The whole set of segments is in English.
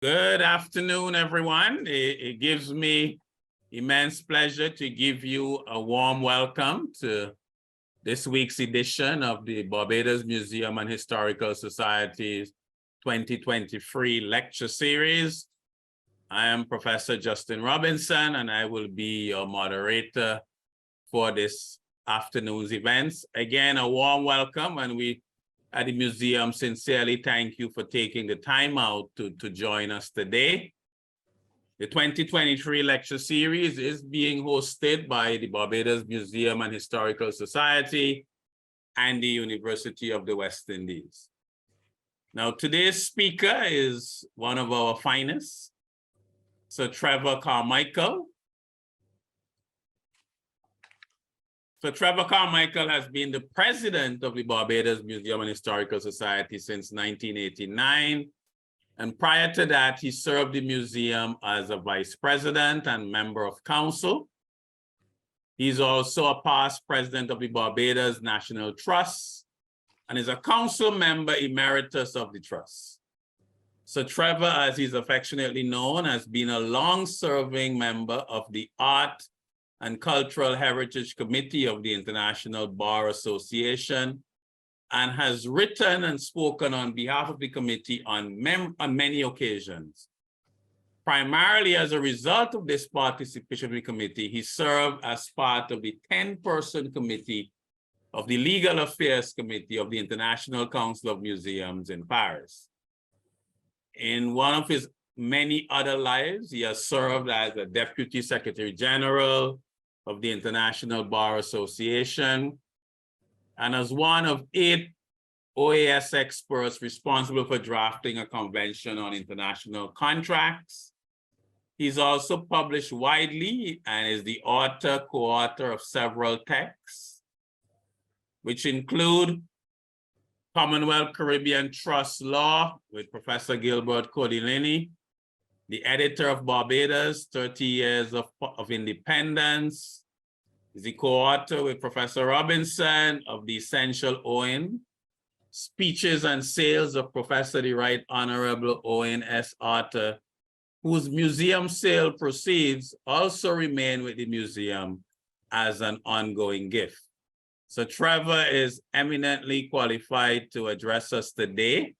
Good afternoon, everyone. It gives me immense pleasure to give you a warm welcome to this week's edition of the Barbados Museum and Historical Society's 2023 lecture series. I am Professor Justin Robinson, and I will be your moderator for this afternoon's events. Again, a warm welcome, and we at the museum sincerely thank you for taking the time out to join us today. The 2023 lecture series is being hosted by the Barbados Museum and Historical Society and the University of the West Indies. Now, today's speaker is one of our finest, Sir Trevor Carmichael. So Trevor Carmichael has been the president of the Barbados Museum and Historical Society since 1989. And prior to that, he served the museum as a vice president and member of council. He's also a past president of the Barbados National Trust and is a council member emeritus of the trust. So Trevor, as he's affectionately known, has been a long-serving member of the Art and Cultural Heritage Committee of the International Bar Association, and has written and spoken on behalf of the committee on many occasions. Primarily as a result of this participation in the committee, he served as part of the 10-person committee of the Legal Affairs Committee of the International Council of Museums in Paris. In one of his many other lives, he has served as a Deputy Secretary General of the International Bar Association, and as one of 8 OAS experts responsible for drafting a convention on international contracts. He's also published widely and is the author, co-author of several texts, which include Commonwealth Caribbean Trust Law with Professor Gilbert Codilini, the editor of Barbados, 30 Years of Independence. He's the co-author with Professor Robinson of The Essential Owen, Speeches and Sales of Professor the Right Honorable Owen S. Arthur, whose museum sale proceeds also remain with the museum as an ongoing gift. So Trevor is eminently qualified to address us today.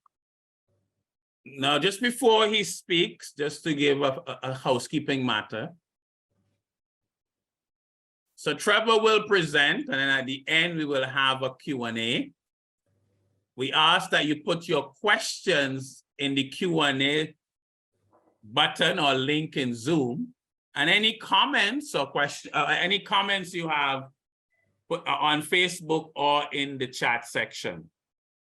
Now, just before he speaks, just to give a housekeeping matter. So Trevor will present, and then at the end, we will have a Q&A. We ask that you put your questions in the Q&A button or link in Zoom, and any comments or any comments you have put on Facebook or in the chat section.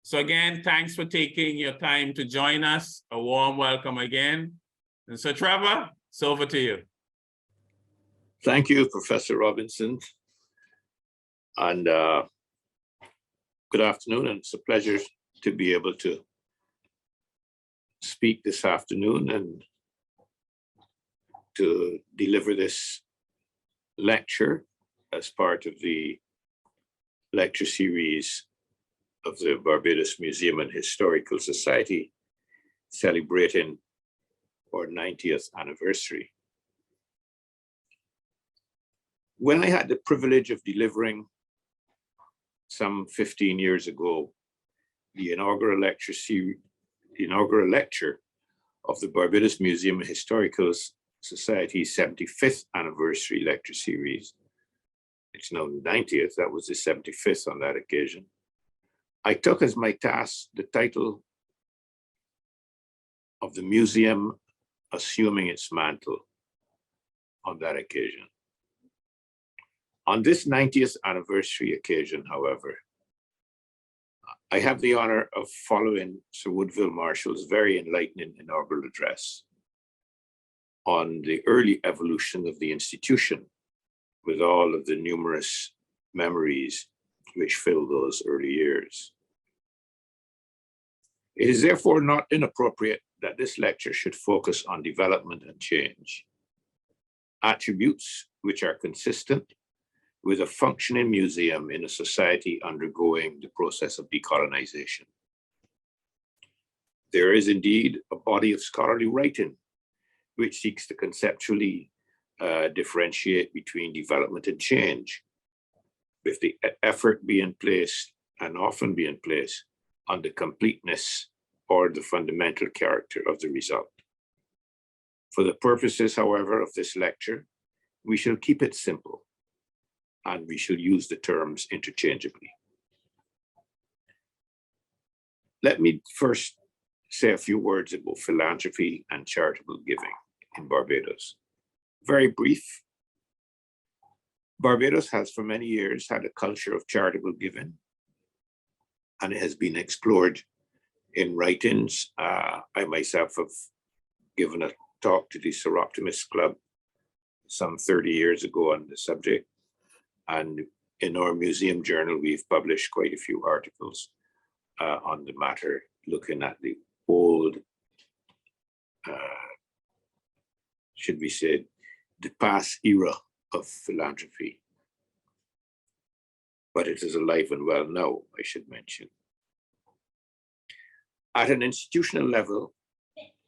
So again, thanks for taking your time to join us. A warm welcome again. And so Trevor, it's over to you. Thank you, Professor Robinson. And good afternoon, and it's a pleasure to be able to speak this afternoon and to deliver this lecture as part of the lecture series of the Barbados Museum and Historical Society celebrating our 90th anniversary. When I had the privilege of delivering some 15 years ago, the inaugural lecture of the Barbados Museum and Historical Society's 75th anniversary lecture series, it's now the 90th, that was the 75th on that occasion, I took as my task the title of the museum assuming its mantle on that occasion. On this 90th anniversary occasion, however, I have the honor of following Sir Woodville Marshall's very enlightening inaugural address on the early evolution of the institution with all of the numerous memories which fill those early years. It is therefore not inappropriate that this lecture should focus on development and change, attributes which are consistent with a functioning museum in a society undergoing the process of decolonization. There is indeed a body of scholarly writing which seeks to conceptually differentiate between development and change, with the effort being placed and often being placed on the completeness or the fundamental character of the result. For the purposes, however, of this lecture, we shall keep it simple and we shall use the terms interchangeably. Let me first say a few words about philanthropy and charitable giving in Barbados. Very brief. Barbados has for many years had a culture of charitable giving, and it has been explored in writings. I myself have given a talk to the Seroptimus Club some 30 years ago on the subject. And in our museum journal, we've published quite a few articles on the matter, looking at the old, should we say, the past era of philanthropy. But it is alive and well now, I should mention. At an institutional level,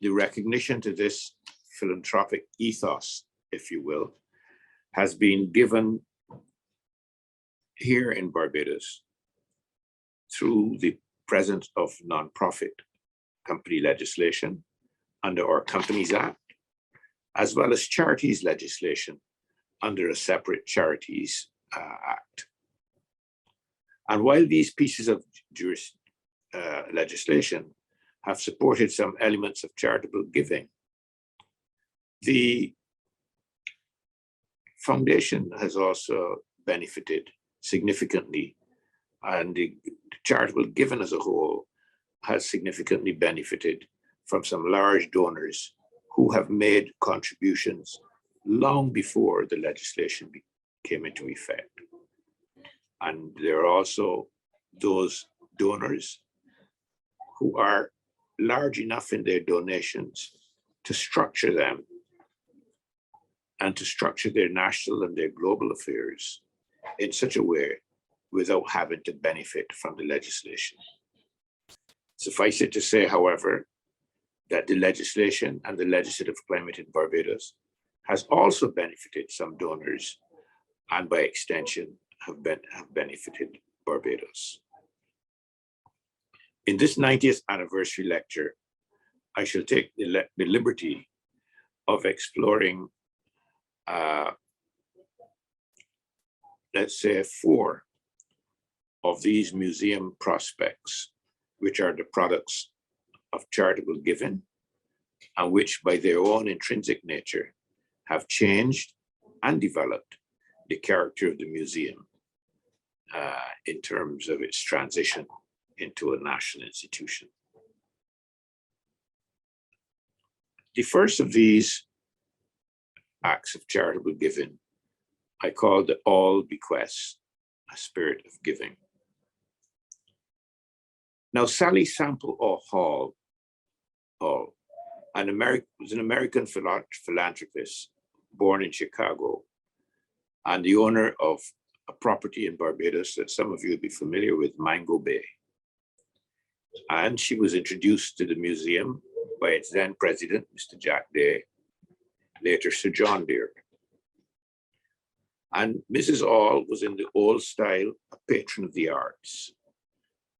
the recognition to this philanthropic ethos, if you will, has been given here in Barbados through the presence of nonprofit company legislation under our Companies Act, as well as charities legislation under a separate Charities Act. And while these pieces of legislation have supported some elements of charitable giving, the foundation has also benefited significantly, and the charitable giving as a whole has significantly benefited from some large donors who have made contributions long before the legislation came into effect. And there are also those donors who are large enough in their donations to structure them and to structure their national and their global affairs in such a way without having to benefit from the legislation. Suffice it to say, however, that the legislation and the legislative climate in Barbados has also benefited some donors, and by extension have benefited Barbados. In this 90th anniversary lecture, I shall take the liberty of exploring, let's say, 4 of these museum prospects, which are the products of charitable giving, and which by their own intrinsic nature have changed and developed the character of the museum in terms of its transition into a national institution. The first of these acts of charitable giving I call the All Bequests, a spirit of giving. Now, Sally Sample Hall was an American philanthropist born in Chicago and the owner of a property in Barbados that some of you will be familiar with, Mango Bay. And she was introduced to the museum by its then president, Mr. Jack Day, later Sir John Day. And Mrs. All was in the old style a patron of the arts.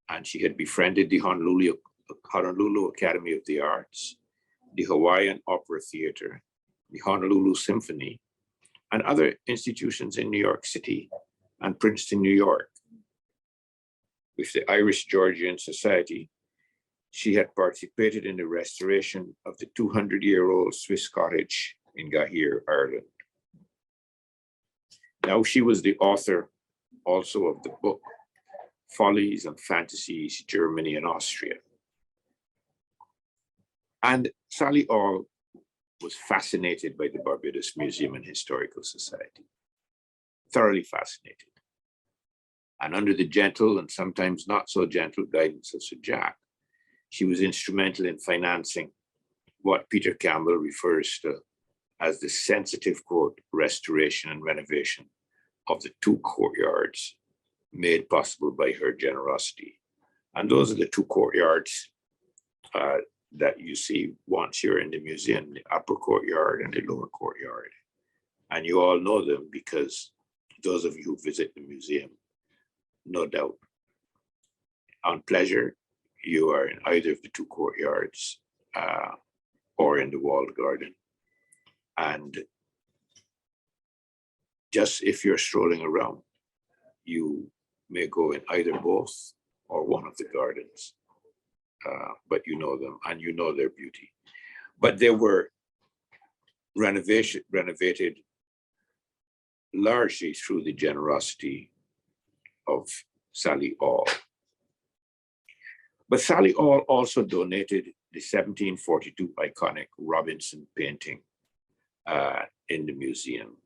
And she had befriended the Honolulu Academy of the Arts, the Hawaiian Opera Theater, the Honolulu Symphony, and other institutions in New York City and Princeton, New York. With the Irish Georgian Society, she had participated in the restoration of the 200-year-old Swiss cottage in Gahir, Ireland. Now she was the author also of the book, Follies and Fantasies, Germany and Austria. And Sally All was fascinated by the Barbados Museum and Historical Society, thoroughly fascinated. And under the gentle and sometimes not so gentle guidance of Sir Jack, she was instrumental in financing what Peter Campbell refers to as the sensitive, quote, restoration and renovation of the 2 courtyards made possible by her generosity. And those are the 2 courtyards that you see once you're in the museum, the upper courtyard and the lower courtyard. And you all know them because those of you who visit the museum, no doubt, on pleasure, you are in either of the two courtyards or in the walled garden. And just if you're strolling around, you may go in either both or one of the gardens, but you know them and you know their beauty. But they were renovated largely through the generosity of Sally All. But Sally All also donated the 1742 iconic Robinson painting in the museum,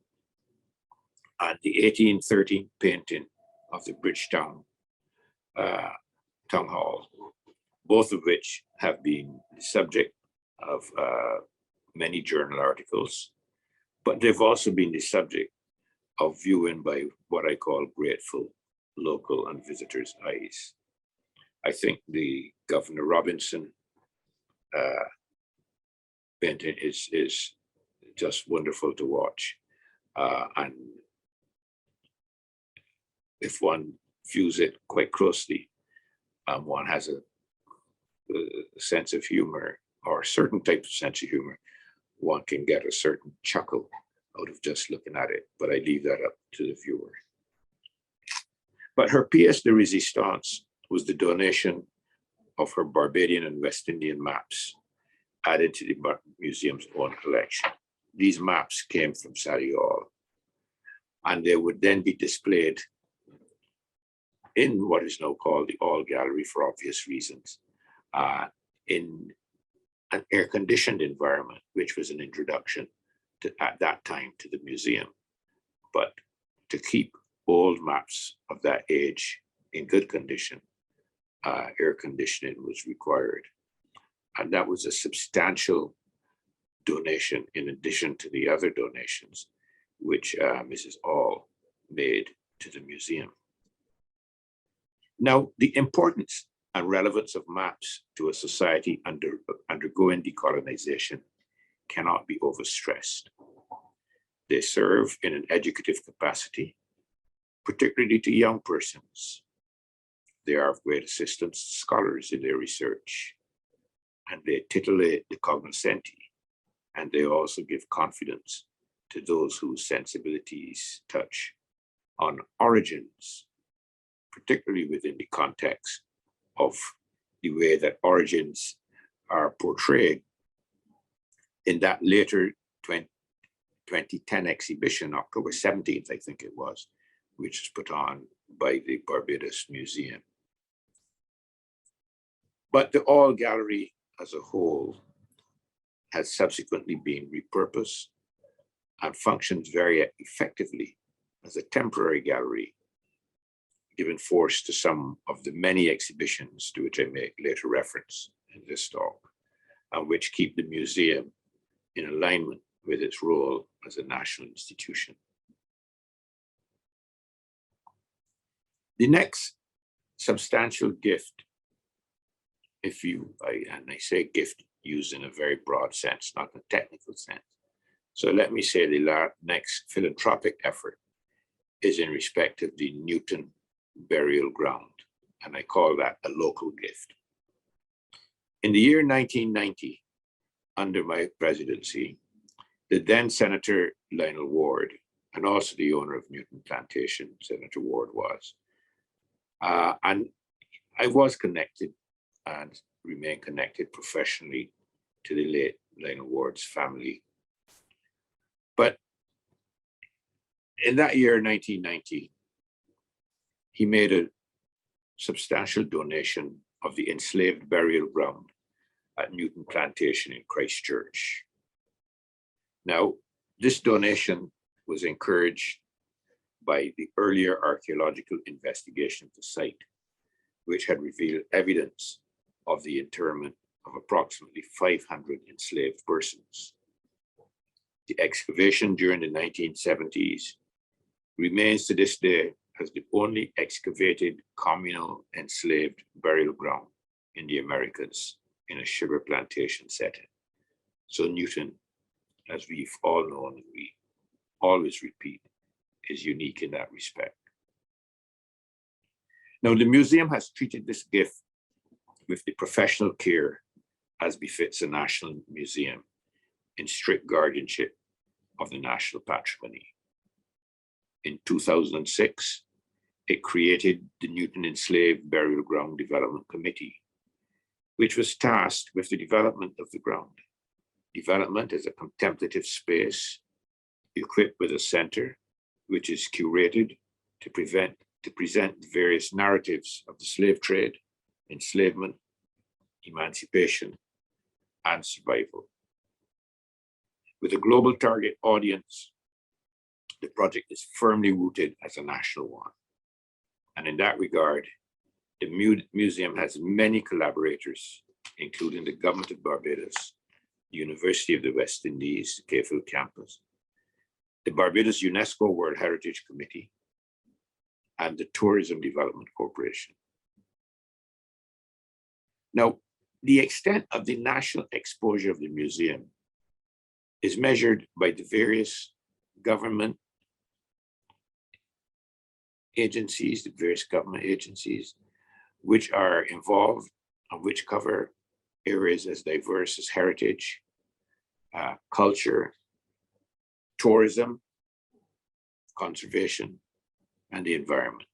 and the 1813 painting of the Bridgetown Town Hall, both of which have been the subject of many journal articles, but they've also been the subject of viewing by what I call grateful local and visitors' eyes. I think the Governor Robinson painting is just wonderful to watch. And if one views it quite closely, one has a sense of humor, or a certain type of sense of humor. One can get a certain chuckle out of just looking at it, but I leave that up to the viewer. But her pièce de résistance was the donation of her Barbadian and West Indian maps added to the museum's own collection. These maps came from Sally All, and they would then be displayed in what is now called the All Gallery for obvious reasons, in an air-conditioned environment, which was an introduction to, at that time, to the museum. But to keep old maps of that age in good condition, air conditioning was required. And that was a substantial donation in addition to the other donations which Mrs. All made to the museum. Now, the importance and relevance of maps to a society undergoing decolonization cannot be overstressed. They serve in an educative capacity, particularly to young persons. They are of great assistance to scholars in their research, and they titillate the cognoscenti, and they also give confidence to those whose sensibilities touch on origins, particularly within the context of the way that origins are portrayed in that later 2010 exhibition, October 17th, I think it was, which was put on by the Barbados Museum. But the All Gallery as a whole has subsequently been repurposed and functions very effectively as a temporary gallery, giving force to some of the many exhibitions to which I make later reference in this talk, and which keep the museum in alignment with its role as a national institution. The next substantial gift, and I say gift used in a very broad sense, not a technical sense. So let me say the next philanthropic effort is in respect of the Newton burial ground, and I call that a local gift. In the year 1990, under my presidency, the then Senator Lionel Ward, and also the owner of Newton Plantation, Senator Ward was, and I was connected and remain connected professionally to the late Lionel Ward's family. But in that year, 1990, he made a substantial donation of the enslaved burial ground at Newton Plantation in Christchurch. Now, this donation was encouraged by the earlier archaeological investigation of the site, which had revealed evidence of the interment of approximately 500 enslaved persons. The excavation during the 1970s remains to this day as the only excavated communal enslaved burial ground in the Americas, in a sugar plantation setting. So Newton, as we've all known and we always repeat, is unique in that respect. Now, the museum has treated this gift with the professional care as befits a national museum in strict guardianship of the national patrimony. In 2006, it created the Newton Enslaved Burial Ground Development Committee, which was tasked with the development of the ground. Development is a contemplative space equipped with a center, which is curated to present the various narratives of the slave trade, enslavement, emancipation, and survival. With a global target audience, the project is firmly rooted as a national one. And in that regard, the museum has many collaborators, including the Government of Barbados, the University of the West Indies, the Cayfield campus, the Barbados UNESCO World Heritage Committee, and the Tourism Development Corporation. Now, the extent of the national exposure of the museum is measured by the various government agencies, the various government agencies, which are involved and which cover areas as diverse as heritage, culture, tourism, conservation, and the environment.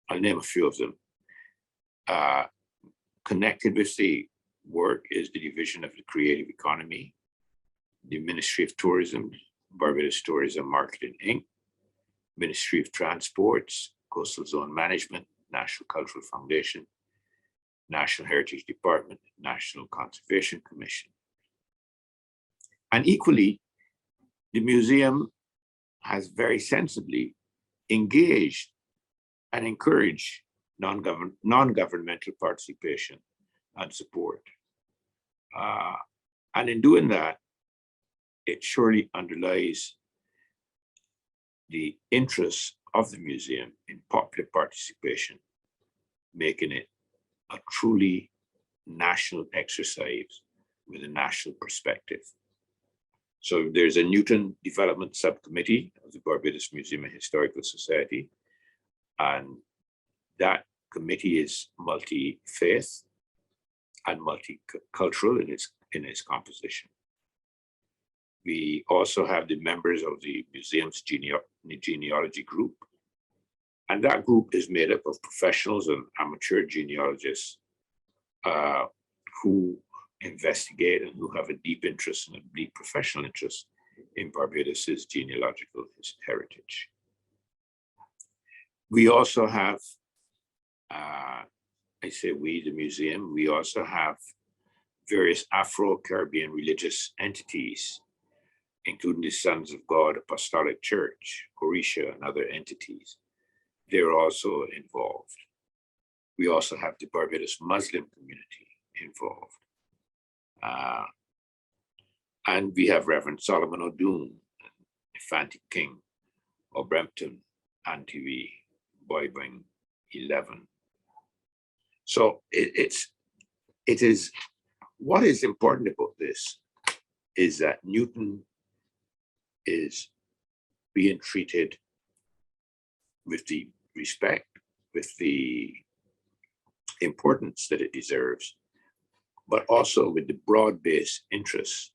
I'll name a few of them. Connected with the work is the Division of the Creative Economy, the Ministry of Tourism, Barbados Tourism Marketing, Inc., Ministry of Transports, Coastal Zone Management, National Cultural Foundation, National Heritage Department, National Conservation Commission. And equally, the museum has very sensibly engaged and encouraged non-governmental participation and support. And in doing that, it surely underlies the interests of the museum in popular participation, making it a truly national exercise with a national perspective. So there's a Newton Development Subcommittee of the Barbados Museum and Historical Society, and that committee is multi-faith and multicultural in its composition. We also have the members of the museum's genealogy group, and that group is made up of professionals and amateur genealogists who investigate and who have a deep interest and a deep professional interest in Barbados's genealogical heritage. We also have, I say we, the museum, we also have various Afro-Caribbean religious entities, including the Sons of God Apostolic Church, Orisha, and other entities. They're also involved. We also have the Barbados Muslim community involved. And we have Reverend Solomon O'Doon, Fanti King, O'Brempton, Antivi, Boybring 11. So it is, what is important about this is that Newton is being treated with the respect, with the importance that it deserves, but also with the broad-based interest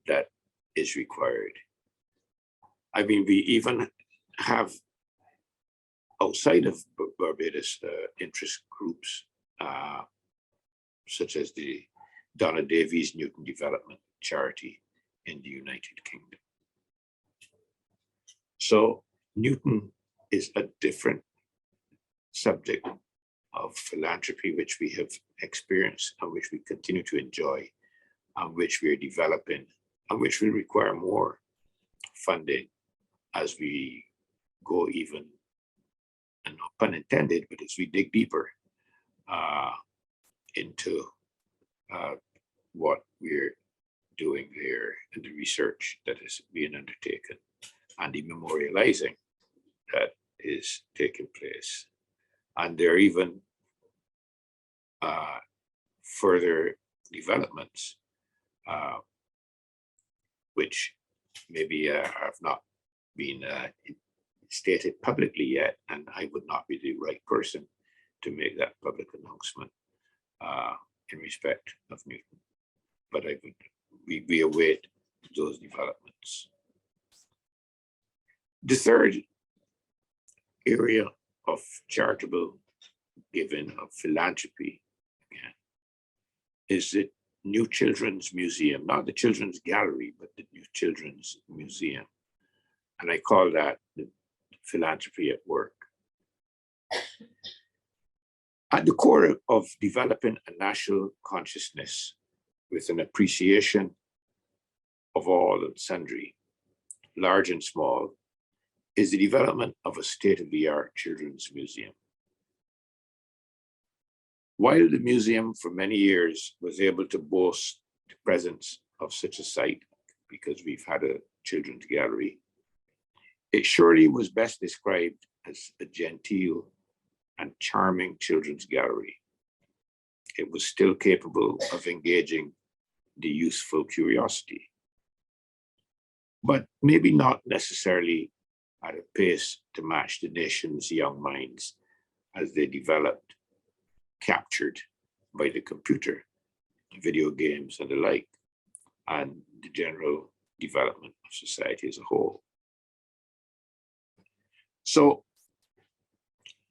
that is required. I mean, we even have outside of Barbados interest groups, such as the Donna Davies Newton Development Charity in the United Kingdom. So Newton is a different subject of philanthropy, which we have experienced and which we continue to enjoy, and which we are developing, and which will require more funding as we go even, and no pun intended, but as we dig deeper into what we're doing there and the research that is being undertaken and the memorializing that is taking place. And there are even further developments, which maybe have not been stated publicly yet, and I would not be the right person to make that public announcement in respect of Newton. But we await those developments. The third area of charitable giving, of philanthropy, again, is the New Children's Museum, not the Children's Gallery, but the New Children's Museum. And I call that the philanthropy at work. At the core of developing a national consciousness with an appreciation of all and sundry, large and small, is the development of a state-of-the-art children's museum. While the museum for many years was able to boast the presence of such a site, because we've had a children's gallery, it surely was best described as a genteel and charming children's gallery. It was still capable of engaging the youthful curiosity, but maybe not necessarily at a pace to match the nation's young minds as they developed, captured by the computer, video games and the like, and the general development of society as a whole. So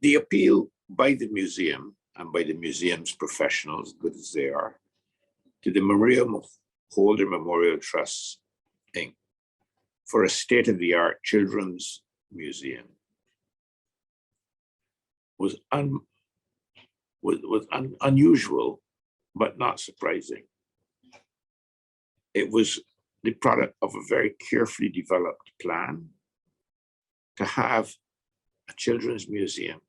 the appeal by the museum and by the museum's professionals, good as they are, to the Maria Holder Memorial Trust, Inc., for a state-of-the-art children's museum was unusual, but not surprising. It was the product of a very carefully developed plan to have a children's museum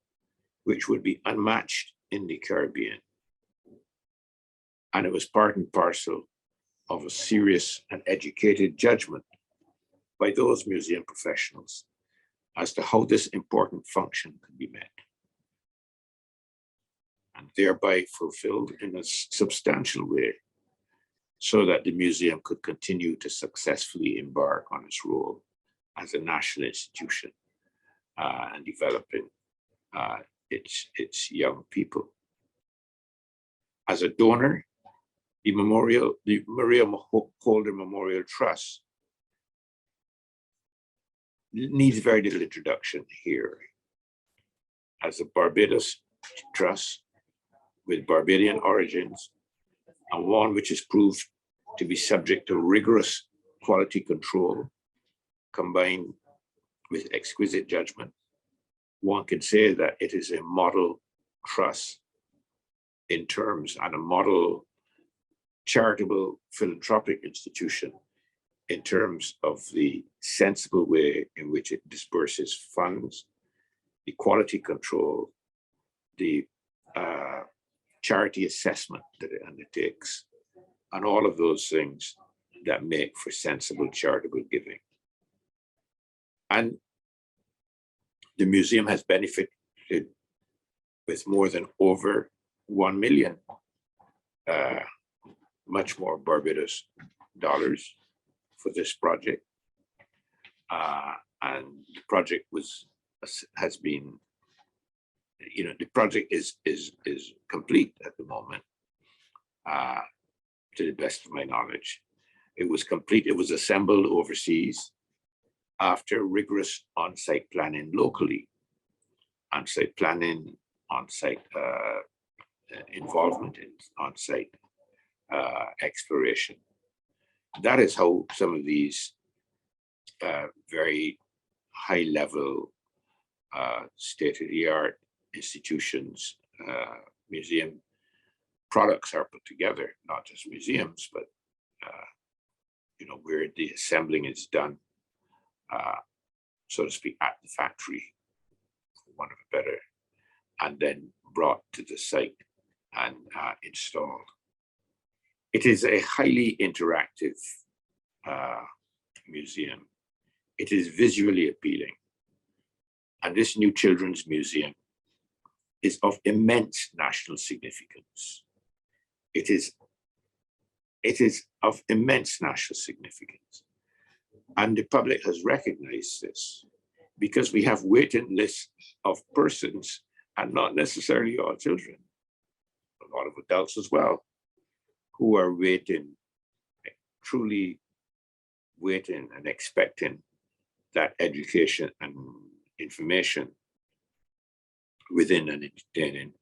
which would be unmatched in the Caribbean. And it was part and parcel of a serious and educated judgment by those museum professionals as to how this important function could be met, and thereby fulfilled in a substantial way, so that the museum could continue to successfully embark on its role as a national institution and developing its young people. As a donor, the Maria Holder Memorial Trust needs very little introduction here. As a Barbados trust with Barbadian origins, and one which is proved to be subject to rigorous quality control combined with exquisite judgment, one can say that it is a model trust in terms, and a model charitable philanthropic institution in terms of the sensible way in which it disperses funds, the quality control, the charity assessment that it undertakes, and all of those things that make for sensible charitable giving. And the museum has benefited with more than over 1 million, much more Barbados dollars for this project. And the project has been, the project is complete at the moment, to the best of my knowledge. It was complete, it was assembled overseas after rigorous on-site planning locally, on-site planning, on-site involvement in on-site exploration. That is how some of these very high-level state-of-the-art institutions, museum products are put together, not just museums, but where the assembling is done, so to speak, at the factory, for want of a better, and then brought to the site and installed. It is a highly interactive museum. It is visually appealing. And this new children's museum is of immense national significance. it is of immense national significance. And the public has recognized this because we have waiting lists of persons, and not necessarily all children, a lot of adults as well, who are waiting, truly waiting and expecting that education and information within an entertaining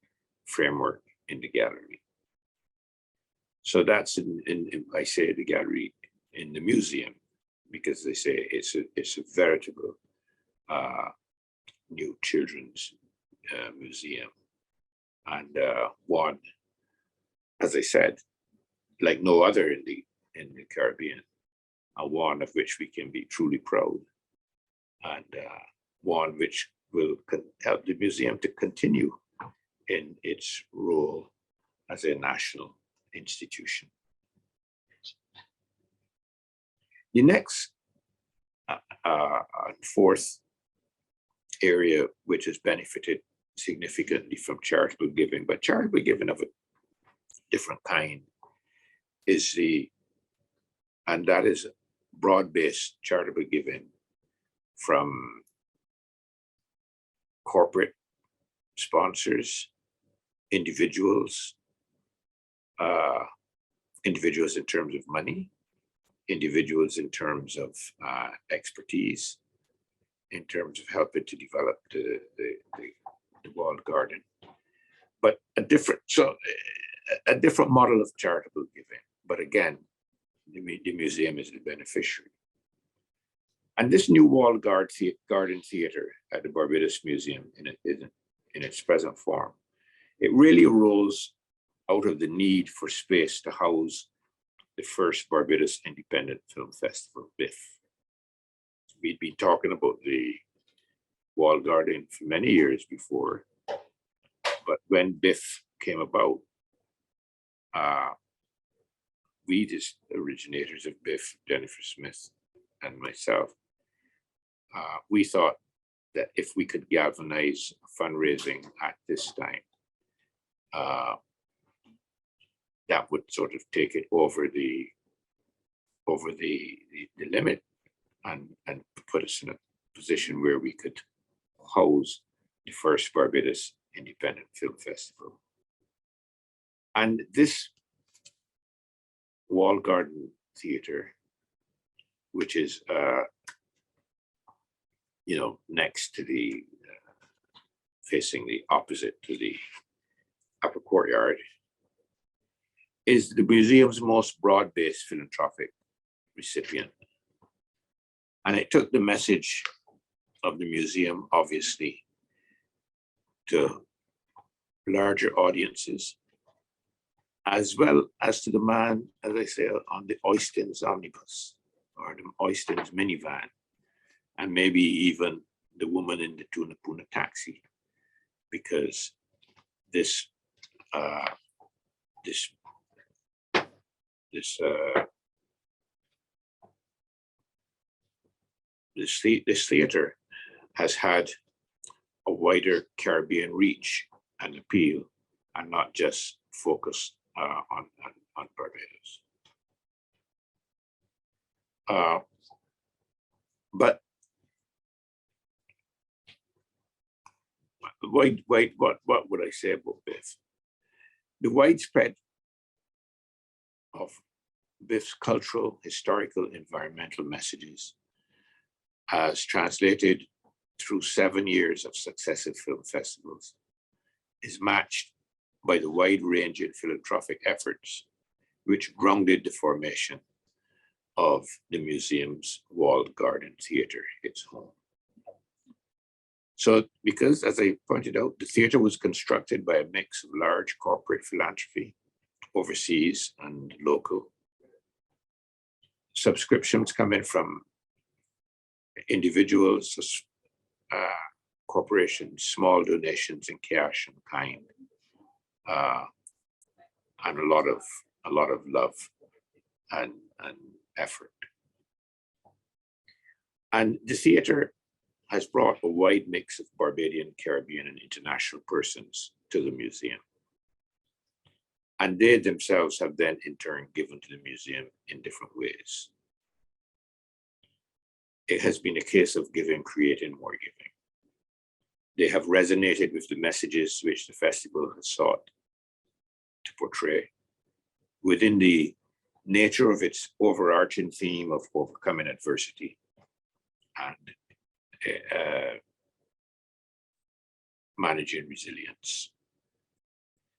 framework in the gallery. So that's I say the gallery in the museum, because they say it's a veritable new children's museum, and one, as I said, like no other in the Caribbean, and one of which we can be truly proud, and one which will help the museum to continue in its role as a national institution. The next fourth area which has benefited significantly from charitable giving, but charitable giving of a different kind, is that is broad-based charitable giving from corporate sponsors, individuals, individuals in terms of money, individuals in terms of expertise, in terms of helping to develop the walled garden, but a different model of charitable giving. But again, the museum is the beneficiary. And this new walled garden theater at the Barbados Museum in its present form, it really arose out of the need for space to house the first Barbados Independent Film Festival, BIFF. We'd been talking about the walled garden for many years before, but when BIFF came about, we, the originators of BIFF, Jennifer Smith and myself, we thought that if we could galvanize fundraising at this time, that would sort of take it over the limit and put us in a position where we could house the first Barbados Independent Film Festival. And this walled garden theater, which is next to the facing the opposite to the upper courtyard, is the museum's most broad-based philanthropic recipient. And it took the message of the museum, obviously, to larger audiences, as well as to the man, as I say, on the Oistins omnibus or the Oistins minivan, and maybe even the woman in the Tuna Puna taxi, because this theater has had a wider Caribbean reach and appeal, and not just focused on Barbados. But what would I say about BIFF? The widespread of BIFF's cultural, historical, environmental messages has translated through 7 years of successive film festivals is matched by the wide-ranging philanthropic efforts which grounded the formation of the museum's walled garden theater, its home. So, because, as I pointed out, the theater was constructed by a mix of large corporate philanthropy, overseas and local, subscriptions coming from individuals, corporations, small donations in cash and kind, and a lot of love and effort. And the theater has brought a wide mix of Barbadian, Caribbean, and international persons to the museum. And they themselves have then in turn given to the museum in different ways. It has been a case of giving, creating more giving. They have resonated with the messages which the festival has sought to portray within the nature of its overarching theme of overcoming adversity and managing resilience.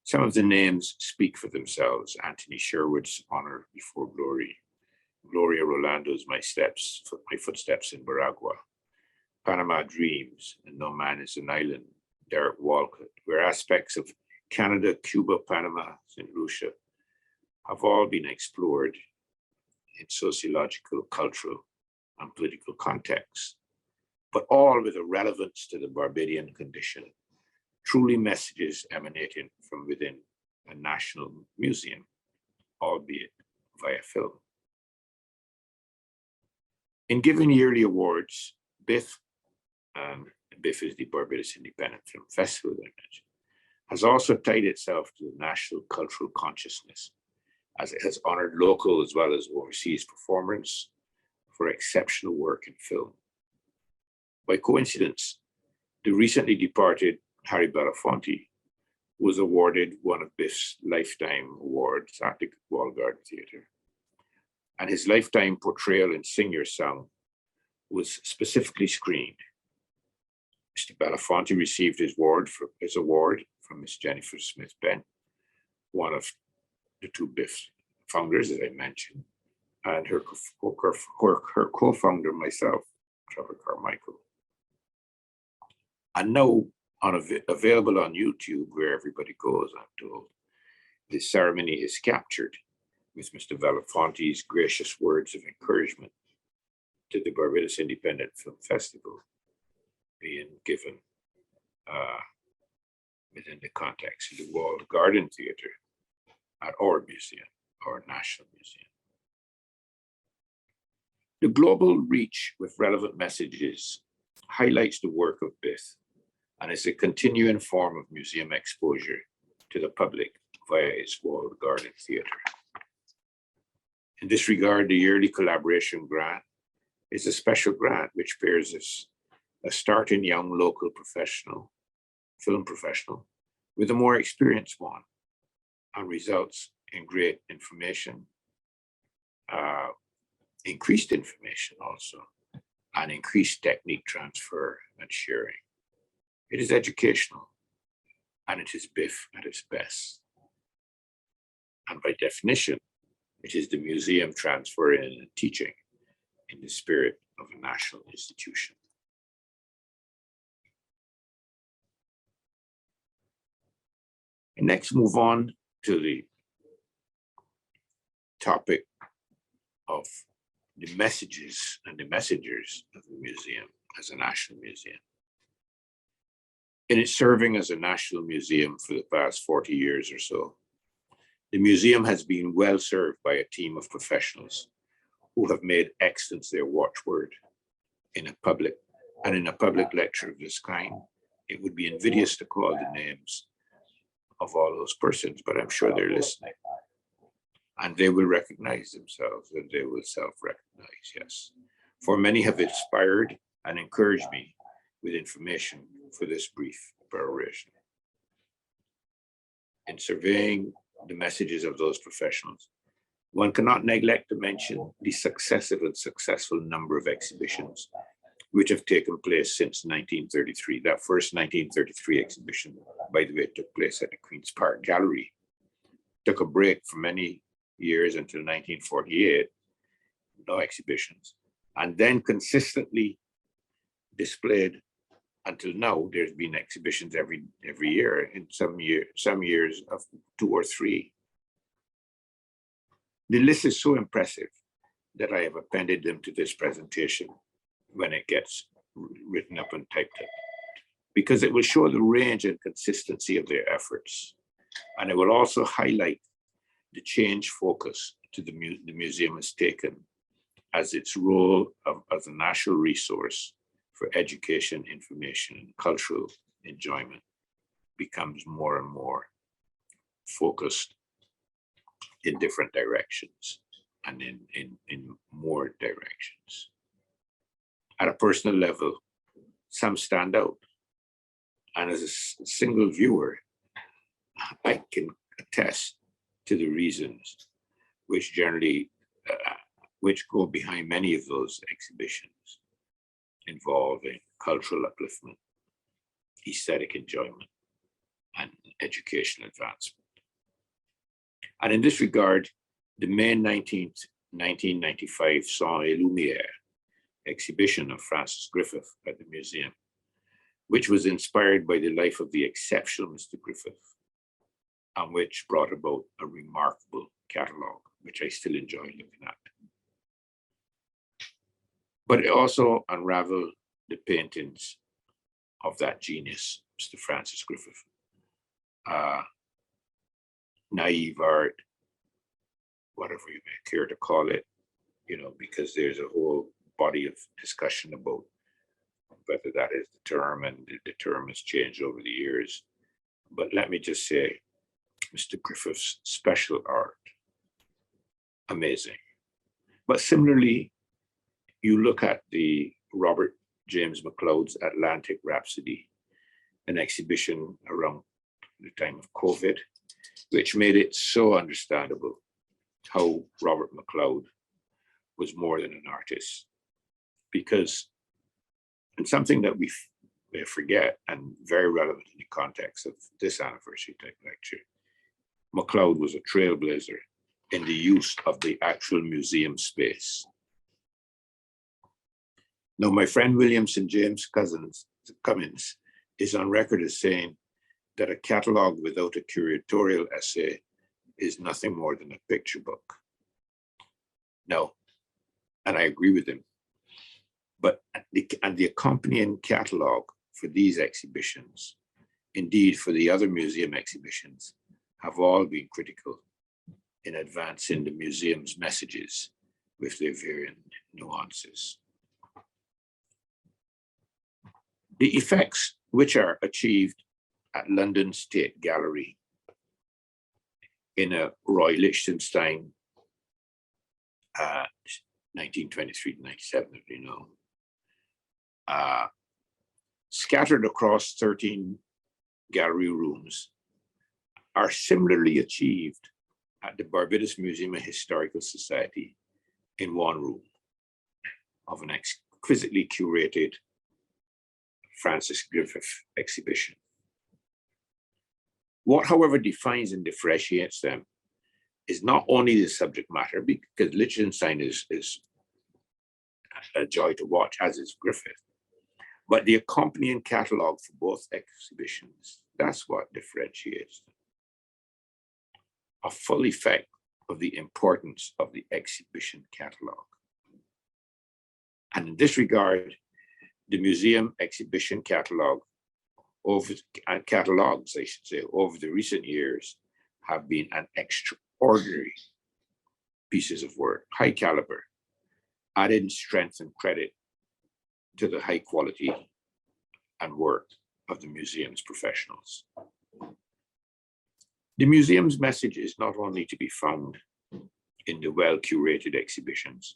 Some of the names speak for themselves. Anthony Sherwood's Honor Before Glory, Gloria Rolando's My Footsteps in Baragua, Panama Dreams, and No Man is an Island, Derek Walcott, where aspects of Canada, Cuba, Panama, St. Lucia have all been explored in sociological, cultural, and political contexts, but all with a relevance to the Barbadian condition, truly messages emanating from within a national museum, albeit via film. In giving yearly awards, BIFF, BIFF is the Barbados Independent Film Festival, has also tied itself to the national cultural consciousness, as it has honored local as well as overseas performers for exceptional work in film. By coincidence, the recently departed Harry Belafonte was awarded one of BIFF's lifetime awards at the Walled Garden Theatre. And his lifetime portrayal in Sing Your Song was specifically screened. Mr. Belafonte received his award from Miss Jennifer Smith Bent, one of the two BIFF founders, as I mentioned, and her co-founder, myself, Trevor Carmichael. And now available on YouTube, where everybody goes, I'm told, the ceremony is captured with Mr. Belafonte's gracious words of encouragement to the Barbados Independent Film Festival being given within the context of the Walled Garden Theatre at our museum, our national museum. The global reach with relevant messages highlights the work of BIFF and is a continuing form of museum exposure to the public via its Walled Garden Theatre. In this regard, the yearly collaboration grant is a special grant which pairs us a starting young local film professional, with a more experienced one, and results in great information, increased information also, and increased technique transfer and sharing. It is educational, and it is BIFF at its best. And by definition, it is the museum transferring and teaching in the spirit of a national institution. And next, move on to the topic of the messages and the messengers of the museum as a national museum. In its serving as a national museum for the past 40 years or so, the museum has been well served by a team of professionals who have made excellence their watchword. In a public lecture of this kind, it would be invidious to call the names of all those persons, but I'm sure they're listening. And they will recognize themselves, and they will self-recognize, yes. For many have inspired and encouraged me with information for this brief peroration. In surveying the messages of those professionals, one cannot neglect to mention the successive and successful number of exhibitions which have taken place since 1933. That first 1933 exhibition, by the way, took place at the Queen's Park Gallery. Took a break for many years until 1948, no exhibitions, and then consistently displayed until now. There's been exhibitions every year, in some years of 2 or 3. The list is so impressive that I have appended them to this presentation when it gets written up and typed up, because it will show the range and consistency of their efforts. And it will also highlight the change focus to the museum has taken as its role as a national resource for education, information, and cultural enjoyment becomes more and more focused in different directions and in more directions. At a personal level, some stand out. And as a single viewer, I can attest to the reasons which generally, which go behind many of those exhibitions involving cultural upliftment, aesthetic enjoyment, and educational advancement. And in this regard, the May 19th, 1995 Sans et Lumière exhibition of Francis Griffith at the museum, which was inspired by the life of the exceptional Mr. Griffith, and which brought about a remarkable catalogue, which I still enjoy looking at. But it also unraveled the paintings of that genius, Mr. Francis Griffith. Naive art, whatever you may care to call it, you know, because there's a whole body of discussion about whether that is the term, and the term has changed over the years. But let me just say, Mr. Griffith's special art, amazing. But similarly, you look at the Robert James McLeod's Atlantic Rhapsody, an exhibition around the time of COVID, which made it so understandable how Robert McLeod was more than an artist. Because, and something that we forget, and very relevant in the context of this anniversary type lecture, McLeod was a trailblazer in the use of the actual museum space. Now, my friend William St. James Cummins is on record as saying that a catalogue without a curatorial essay is nothing more than a picture book. No, and I agree with him. But the accompanying catalogue for these exhibitions, indeed for the other museum exhibitions, have all been critical in advancing the museum's messages with their varying nuances. The effects which are achieved at London State Gallery in a Roy Lichtenstein 1923 to 97, if you know, scattered across 13 gallery rooms, are similarly achieved at the Barbados Museum and Historical Society in one room of an exquisitely curated Francis Griffith exhibition. What, however, defines and differentiates them is not only the subject matter, because Lichtenstein is a joy to watch, as is Griffith, but the accompanying catalogue for both exhibitions. That's what differentiates them. A full effect of the importance of the exhibition catalogue. And in this regard, the museum exhibition catalogue catalogues, I should say, over the recent years have been an extraordinary pieces of work, high caliber, adding strength and credit to the high quality and work of the museum's professionals. The museum's message is not only to be found in the well-curated exhibitions,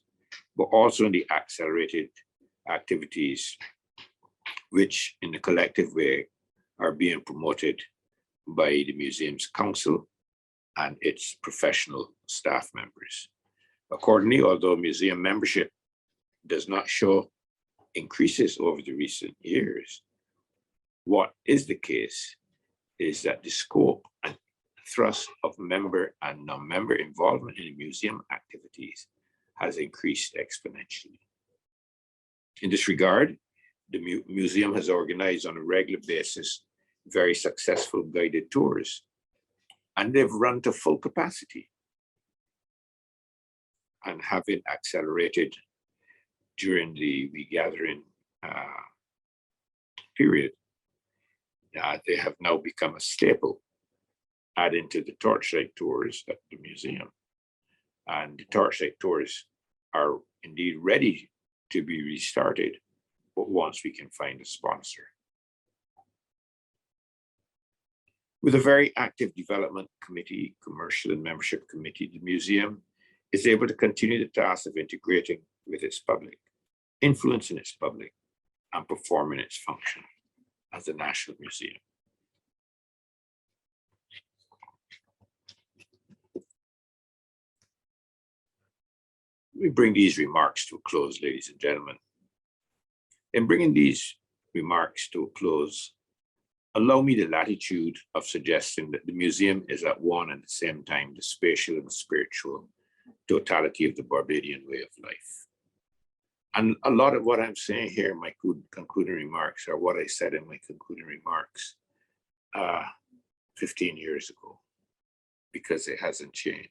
but also in the accelerated activities which in a collective way are being promoted by the museum's council and its professional staff members. Accordingly, although museum membership does not show increases over the recent years, what is the case is that the scope and thrust of member and non-member involvement in museum activities has increased exponentially. In this regard, the museum has organized on a regular basis very successful guided tours, and they've run to full capacity and have been accelerated during the regathering period. They have now become a staple, adding to the torchlight tours at the museum. And the torchlight tours are indeed ready to be restarted, but once we can find a sponsor. With a very active development committee, commercial and membership committee, the museum is able to continue the task of integrating with its public, influencing its public, and performing its function as a national museum. Let me bring these remarks to a close, ladies and gentlemen. In bringing these remarks to a close, allow me the latitude of suggesting that the museum is at one and the same time the spatial and spiritual totality of the Barbadian way of life. And a lot of what I'm saying here in my concluding remarks are what I said in my concluding remarks 15 years ago, because it hasn't changed.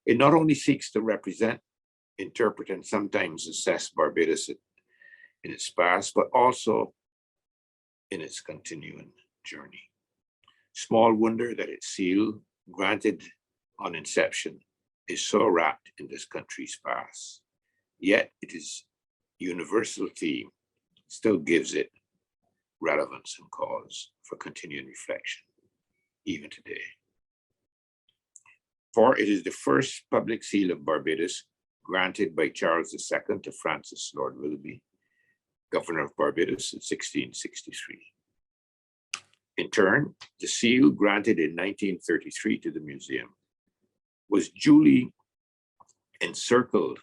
It not only seeks to represent, interpret, and sometimes assess Barbados in its past, but also in its continuing journey. Small wonder that its seal, granted on inception, is so wrapped in this country's past. Yet its universal theme still gives it relevance and cause for continuing reflection, even today. For it is the first public seal of Barbados granted by Charles II to Francis Lord Willoughby, Governor of Barbados in 1663. In turn, the seal granted in 1933 to the museum was duly encircled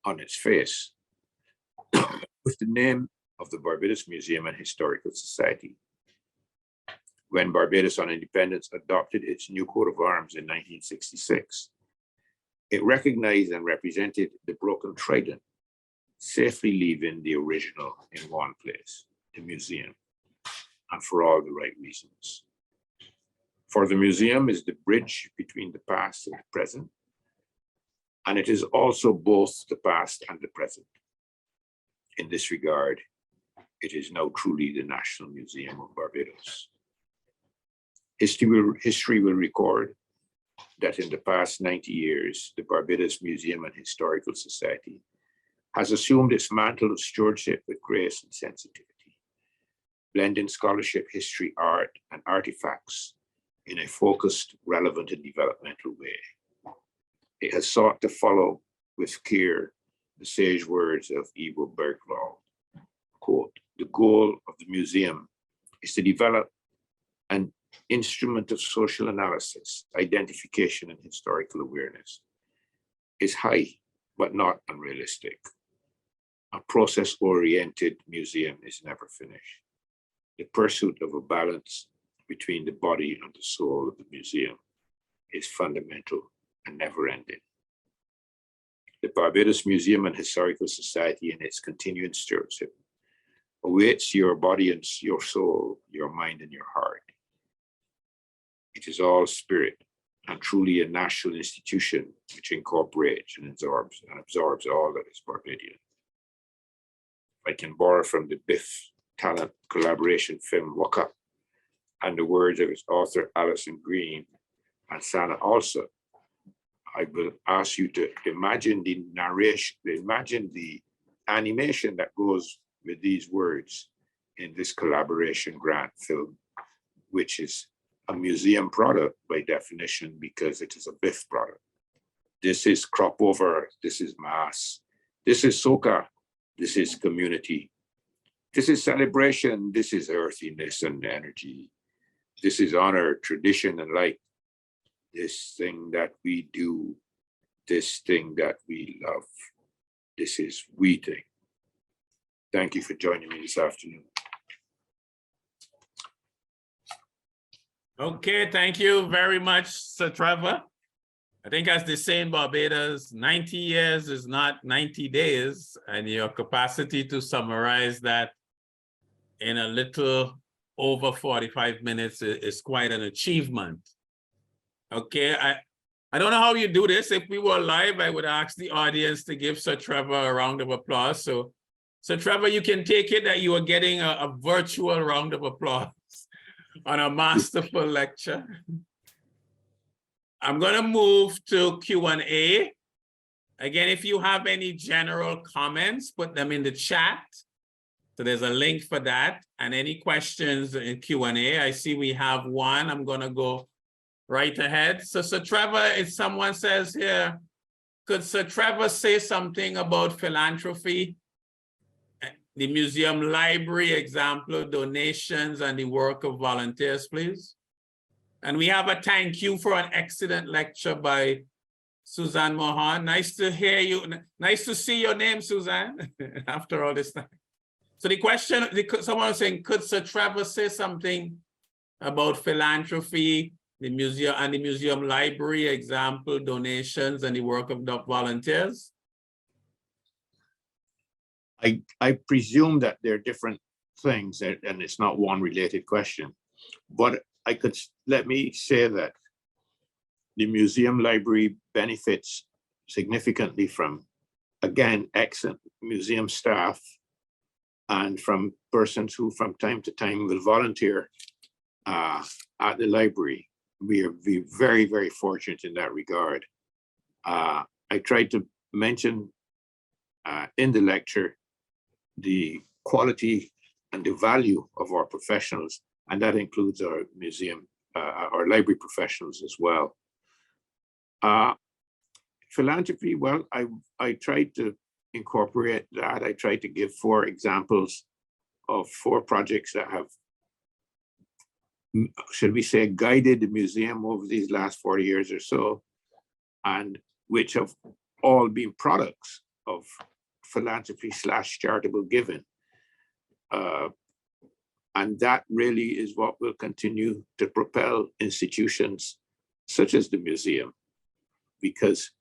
on its face with the name of the Barbados Museum and Historical Society. When Barbados on independence adopted its new coat of arms in 1966, it recognized and represented the broken trident, safely leaving the original in one place, the museum, and for all the right reasons. For the museum is the bridge between the past and the present, and it is also both the past and the present. In this regard, it is now truly the National Museum of Barbados. History will record that in the past 90 years, the Barbados Museum and Historical Society has assumed its mantle of stewardship with grace and sensitivity, blending scholarship, history, art, and artifacts in a focused, relevant, and developmental way. It has sought to follow with care the sage words of Ivo Bergvall, quote, "The goal of the museum is to develop an instrument of social analysis, identification, and historical awareness. Is high, but not unrealistic. A process-oriented museum is never finished. The pursuit of a balance between the body and the soul of the museum is fundamental and never-ending. The Barbados Museum and Historical Society and its continuing stewardship awaits your body and your soul, your mind and your heart. It is all spirit and truly a national institution which incorporates and absorbs all that is Barbadian. If I can borrow from the Biff Talent collaboration film Waka and the words of its author Alison Green and Sana also, I will ask you to imagine the narration, imagine the animation that goes with these words in this collaboration grant film, which is a museum product by definition because it is a Biff product. This is crop over, this is mass, this is soca, this is community, this is celebration, this is earthiness and energy, this is honor, tradition, and light. This thing that we do, this thing that we love, this is we thing. Thank you for joining me this afternoon. Okay, thank you very much, Sir Trevor. I think as they say in Barbados, 90 years is not 90 days, and your capacity to summarize that in a little over 45 minutes is quite an achievement. Okay, I don't know how you do this. If we were live, I would ask the audience to give Sir Trevor a round of applause. So, Sir Trevor, you can take it that you are getting a virtual round of applause on a masterful lecture. I'm going to move to Q&A. Again, if you have any general comments, put them in the chat So there's a link for that. And any questions in Q&A, I see we have one. I'm gonna go right ahead. So Sir Trevor, if someone says here, could Sir Trevor say something about philanthropy, the museum library, example, donations, and the work of volunteers, please? And we have a thank you for an excellent lecture by Suzanne Mohan. Nice to hear you. Nice to see your name, Suzanne, after all this time. So the question, someone was saying, could Sir Trevor say something about philanthropy, the museum and the museum library, example, donations, and the work of the volunteers? I presume that they're different things and it's not one related question, but let me say that the museum library benefits significantly from, again, excellent museum staff and from persons who from time to time will volunteer at the library. We are very, very fortunate in that regard. I tried to mention in the lecture the quality and the value of our professionals, and that includes our museum, our library professionals as well. Philanthropy, well, I tried to incorporate that. I tried to give 4 examples of 4 projects that have, should we say, guided the museum over these last 40 years or so, and which have all been products of philanthropy / charitable giving. And that really is what will continue to propel institutions such as the museum, because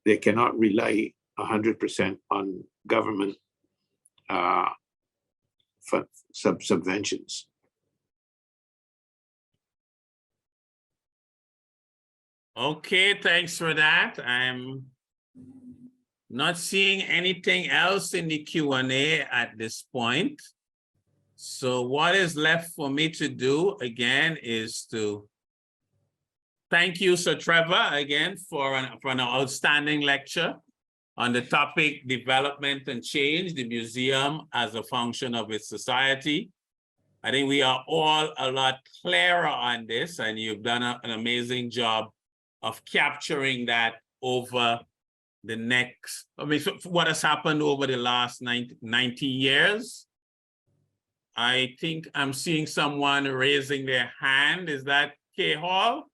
they cannot rely 100% on government subventions. Okay, thanks for that. I'm not seeing anything else in the Q&A at this point. So what is left for me to do again is to thank you, Sir Trevor, again for an outstanding lecture on the topic development and change, the museum as a function of its society. I think we are all a lot clearer on this, and you've done an amazing job of capturing that over the next, what has happened over the last 90 years. I think I'm seeing someone raising their hand. Is that Kay Hall?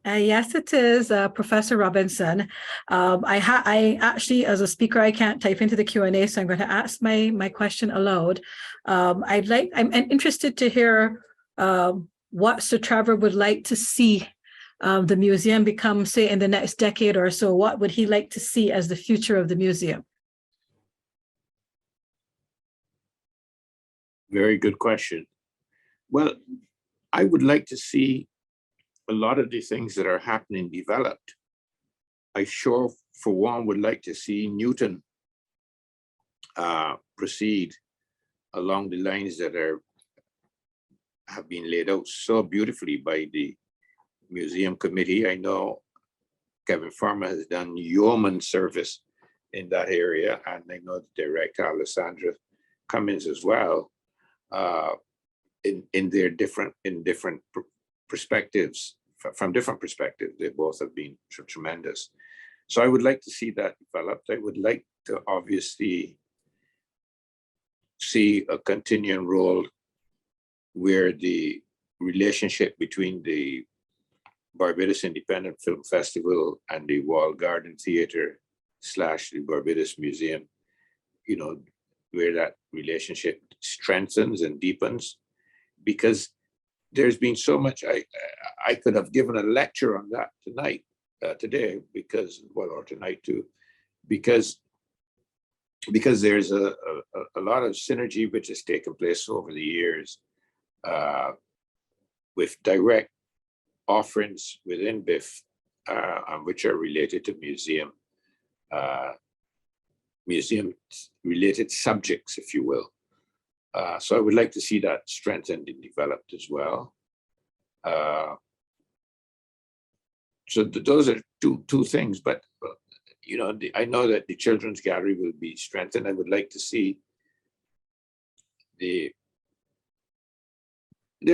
Yes, it is, Professor Robinson. I actually, as a speaker, I can't type into the Q&A, so I'm going to ask my question aloud. I'm interested to hear what Sir Trevor would like to see the museum become, say, in the next decade or so. What would he like to see as the future of the museum? Very good question. Well, I would like to see a lot of the things that are happening developed. I sure, for one, would like to see Newton proceed along the lines that have been laid out so beautifully by the museum committee. I know Kevin Farmer has done yeoman service in that area, and I know the director, Alessandra Cummins, as well, in different perspectives, from different perspectives. They both have been tremendous. So I would like to see that developed. I would like to obviously see a continuing role where the relationship between the Barbados Independent Film Festival and the Walled Garden Theatre / the Barbados Museum, where that relationship strengthens and deepens, because there's been so much. I could have given a lecture on that today, or tonight too, because there's a lot of synergy which has taken place over the years with direct offerings within BIF, which are related to museum-related subjects, if you will. So I would like to see that strengthened and developed as well. So those are two things, but I know that the Children's Gallery will be strengthened. I would like to see there's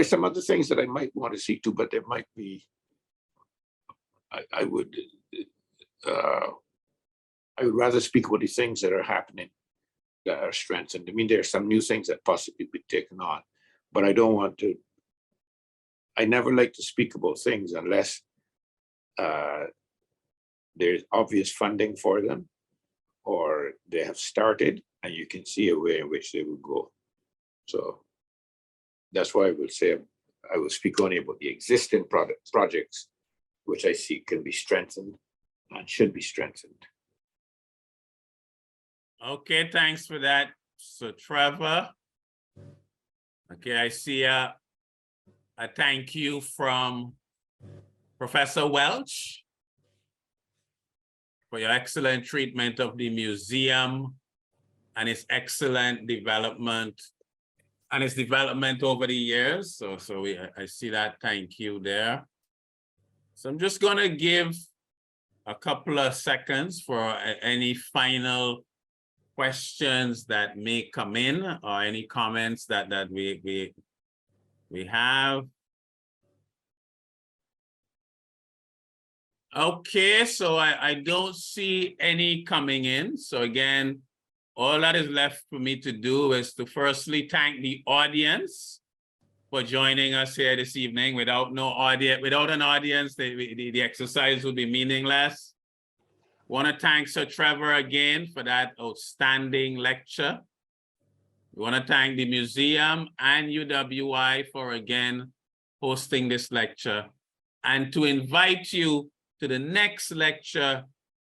some other things that I might want to see too, but there might be, I would rather speak about the things that are happening that are strengthened. I mean, there are some new things that possibly be taken on, but I don't want to, I never like to speak about things unless there's obvious funding for them, or they have started and you can see a way in which they will go. So that's why I will say, I will speak only about the existing projects, which I see can be strengthened and should be strengthened. Okay, thanks for that. So Trevor. Okay, I see a thank you from Professor Welch for your excellent treatment of the museum and its excellent development and its development over the years. So I see that thank you there. So I'm just gonna give a couple of seconds for any final questions that may come in or any comments that we have. Okay, so I don't see any coming in. So again, all that is left for me to do is to firstly thank the audience for joining us here this evening. Without an audience, the exercise would be meaningless. Want to thank Sir Trevor again for that outstanding lecture. We want to thank the museum and UWI for again hosting this lecture, and to invite you to the next lecture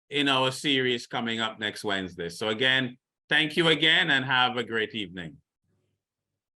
in our series coming up next Wednesday. So again, thank you again and have a great evening.